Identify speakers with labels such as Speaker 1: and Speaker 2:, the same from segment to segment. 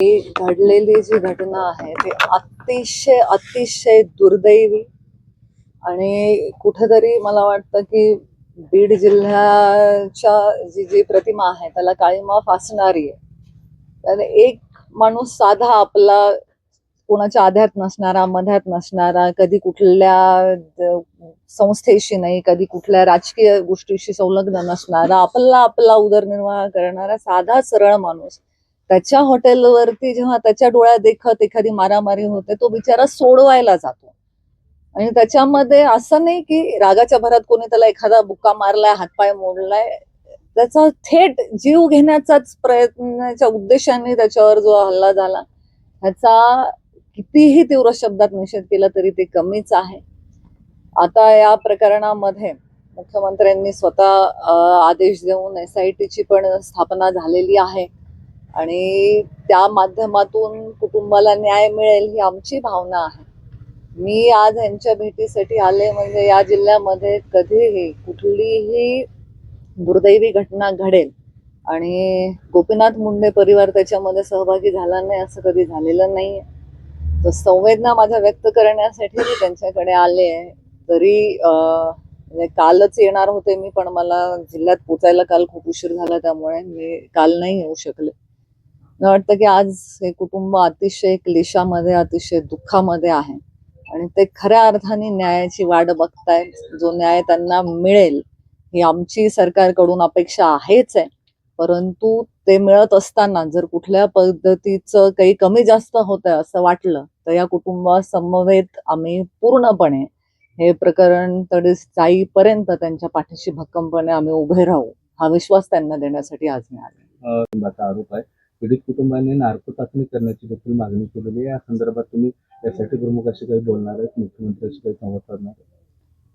Speaker 1: घडलेली जी घटना आहे ती अतिशय अतिशय दुर्दैवी आणि कुठेतरी मला वाटतं की बीड जिल्ह्याच्या जी जी प्रतिमा आहे त्याला काळीमा फासणारी आहे. त्याने एक माणूस साधा आपला कोणाच्या आध्यात नसणारा, मध्यात नसणारा, कधी कुठल्या संस्थेशी नाही, कधी कुठल्या राजकीय गोष्टीशी संलग्न नसणारा, आपला उदरनिर्वाह करणारा साधा सरळ माणूस त्याच्या हॉटेलवरती जेव्हा त्याच्या डोळ्यात देखत एखादी मारामारी होते तो बिचारा सोडवायला जातो. आणि त्याच्यामध्ये असं नाही की रागाच्या भरात कोणी त्याला एखादा बुक्का मारलाय, हातपाय मोडलाय, त्याचा थेट जीव घेण्याचाच प्रयत्नाच्या उद्देशाने त्याच्यावर जो हल्ला झाला ह्याचा कितीही तीव्र शब्दात निषेध केला तरी ते कमीच आहे. आता या प्रकरणामध्ये मुख्यमंत्र्यांनी स्वतः आदेश देऊन SITची पण स्थापना झालेली आहे आणि त्या माध्यमातून कुटुंबाला न्याय मिळेल ही आमची भावना आहे. मी आज यांच्या भेटीसाठी आले म्हणजे या जिल्ह्यामध्ये कधीही कुठलीही दुर्दैवी घटना घडेल आणि गोपीनाथ मुंडे परिवार त्याच्यामध्ये सहभागी झाला नाही असं कधी झालेलं नाहीये. तर संवेदना माझ्या व्यक्त करण्यासाठी मी त्यांच्याकडे आले आहे. तरी कालच येणार होते मी, पण मला जिल्ह्यात पोचायला काल खूप उशीर झाला त्यामुळे मी काल नाही येऊ शकले. मला वाटतं की आज हे कुटुंब अतिशय क्लेशामध्ये, अतिशय दुःखामध्ये आहे आणि ते खऱ्या अर्थाने न्यायाची वाट बघतायत. जो न्याय त्यांना मिळेल ही आमची सरकारकडून अपेक्षा आहेच आहे. परंतु ते मिळत असताना जर कुठल्या पद्धतीचं काही कमी जास्त होतंय असं वाटलं तर या कुटुंबासमवेत आम्ही पूर्णपणे हे प्रकरण तडे जाईपर्यंत त्यांच्या पाठीशी भक्कमपणे आम्ही उभे राहू हा विश्वास त्यांना देण्यासाठी आज मी आले.
Speaker 2: आरोप आहे पीडित कुटुंबाने नार्को चाचणी करण्याची देखील मागणी केलेली आहे. या संदर्भात तुम्ही SIT प्रमुखाशी काही बोलणार आहेत, मुख्यमंत्र्यांशी काही संवाद साधणार आहेत?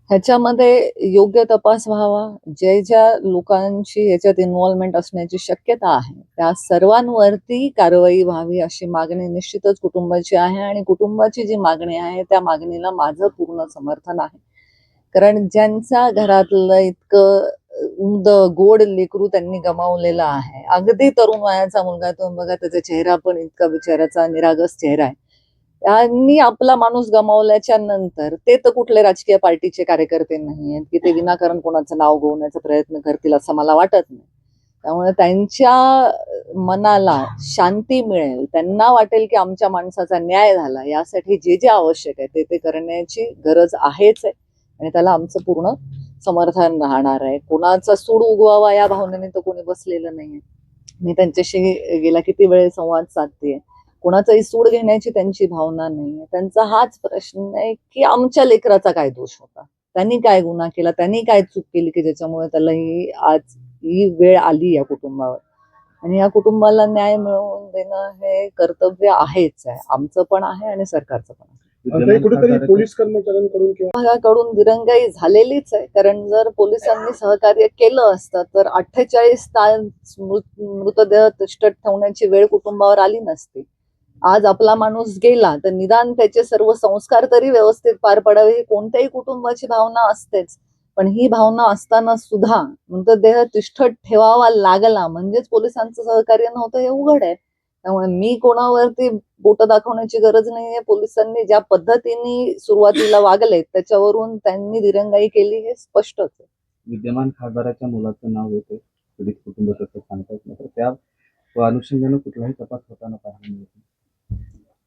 Speaker 1: ह्याच्यामध्ये योग्य तपास व्हावा. ज्या लोकांची याच्यात इन्व्हॉल्वमेंट असण्याची शक्यता आहे त्या सर्वांवरती कारवाई व्हावी अशी मागणी निश्चितच कुटुंबाची आहे आणि कुटुंबाची जी मागणी आहे त्या मागणीला माझं पूर्ण समर्थन आहे. कारण ज्यांच्या घरातलं इतकं उमद गोड लेकरू त्यांनी गमावलेलं आहे, अगदी तरुण वयाचा मुलगा, तो बघा त्याचा चेहरा पण इतका बिचाराचा निरागस चेहरा आहे. त्यांनी आपला माणूस गमावल्याच्या नंतर ते तर कुठले राजकीय पार्टीचे कार्यकर्ते नाही आहेत की ते विनाकारण कोणाचं नाव गोवण्याचा प्रयत्न करतील असं मला वाटत नाही. त्यामुळे त्यांच्या मनाला शांती मिळेल, त्यांना वाटेल की आमच्या माणसाचा न्याय झाला, यासाठी जे जे आवश्यक आहे ते करण्याची गरज आहेच आहे आणि त्याला आमचं पूर्ण समर्थन राहणार आहे. कोणाचा सूड उगवावा या भावनेने तर कोणी बसलेलं नाहीये. मी त्यांच्याशी गेला किती वेळ संवाद साधतेय. कोणाचाही सूड घेण्याची त्यांची भावना नाही. त्यांचा हाच प्रश्न आहे की आमच्या लेकराचा काय दोष होता, त्यांनी काय गुन्हा केला, त्यांनी काय चूक केली की ज्याच्यामुळे त्याला ही वेळ आली या कुटुंबावर. आणि या कुटुंबाला न्याय मिळवून देणं हे कर्तव्य आहेच आहे, आमचं पण आहे आणि सरकारचं पण आहे.
Speaker 3: कुठेतरी पोलीस कर्मचाऱ्यांकडून
Speaker 1: विभागाकडून दिरंगाई झालेलीच आहे. कारण जर पोलिसांनी सहकार्य केलं असतं तर 48 तास मृतदेह तिष्ठत ठेवण्याची वेळ कुटुंबावर आली नसती. आज आपला माणूस गेला तर निदान त्याचे सर्व संस्कार तरी व्यवस्थित पार पडावे ही कोणत्याही कुटुंबाची भावना असतेच. पण ही भावना असताना सुद्धा मृतदेह तिष्ठत ठेवावा लागला म्हणजेच पोलिसांचं सहकार्य नव्हतं हे उघड आहे. त्यामुळे मी कोणावरती बोट दाखवण्याची गरज नाहीये. पोलिसांनी ज्या पद्धतीने सुरुवातीला वागले त्याच्यावरून त्यांनी दिरंगाई केली हे स्पष्टच आहे.
Speaker 2: विद्यमान खासदाराच्या मुलाचं नाव येते पीडित कुटुंब तसं सांगतात, मात्र त्या अनुषंगाने कुठलाही तपास होताना पाहायला मिळत नाही.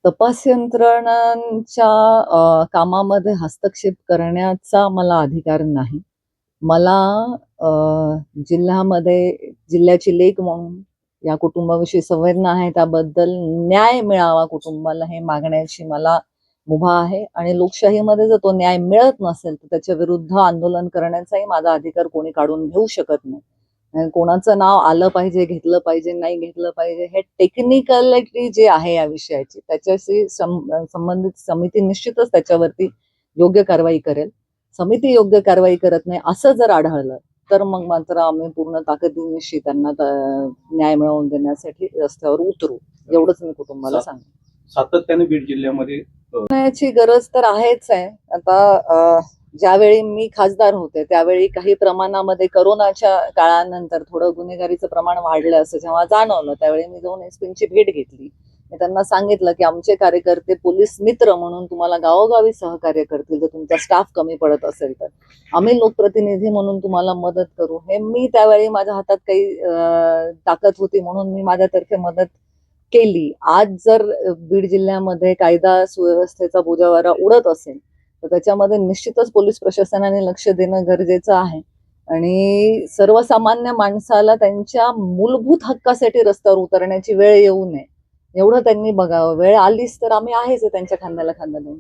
Speaker 1: तपास यंत्रणांच्या कामामध्ये हस्तक्षेप करण्याचा मला अधिकार नाही. मला जिल्ह्याची लेक म्हणून या कुटुंबाविषयी संवेदना आहे, त्याबद्दल न्याय मिळावा कुटुंबाला हे मागण्याची मला मुभा आहे. आणि लोकशाहीमध्ये जर तो न्याय मिळत नसेल तर त्याच्या विरुद्ध आंदोलन करण्याचाही माझा अधिकार कोणी काढून घेऊ शकत नाही. कोणाचं नाव आलं पाहिजे, घेतलं पाहिजे, नाही घेतलं पाहिजे हे टेक्निकॅलिटी जे आहे या विषयाची त्याच्याशी संबंधित समिती निश्चितच त्याच्यावरती योग्य कारवाई करेल. समिती योग्य कारवाई करत नाही असं जर आढळलं तर मग मात्र आम्ही पूर्ण ताकदीनिशी त्यांना न्याय मिळवून देण्यासाठी रस्त्यावर उतरू, एवढंच मी कुटुंबाला सांगेन.
Speaker 3: सातत्याने बीड जिल्ह्यामध्ये
Speaker 1: न्यायाची गरज तर आहेच आहे. आता ज्यावेळी मी खासदार होते त्यावेळी काही प्रमाणामध्ये करोनाच्या काळानंतर थोडं गुन्हेगारीचं प्रमाण वाढलं असं जेव्हा जाणवलं त्यावेळी मी जाऊन SPंची भेट घेतली. मी त्यांना सांगितलं की आमचे कार्यकर्ते पोलीस मित्र म्हणून तुम्हाला गावोगावी सहकार्य करतील जर तुमचा स्टाफ कमी पडत असेल तर आम्ही लोकप्रतिनिधी म्हणून तुम्हाला मदत करू. हे मी त्यावेळी माझ्या हातात काही ताकद होती म्हणून मी माझ्यातर्फे मदत केली. आज जर बीड जिल्ह्यामध्ये कायदा सुव्यवस्थेचा बोजावारा उडत असेल तर त्याच्यामध्ये निश्चितच पोलीस प्रशासनाने लक्ष देणं गरजेचं आहे आणि सर्वसामान्य माणसाला त्यांच्या मूलभूत हक्कासाठी रस्त्यावर उतरण्याची वेळ येऊ नये एवढं त्यांनी बघावं. वेळ आलीच तर आम्ही आहेच त्यांच्या खांद्याला खांदा देऊन.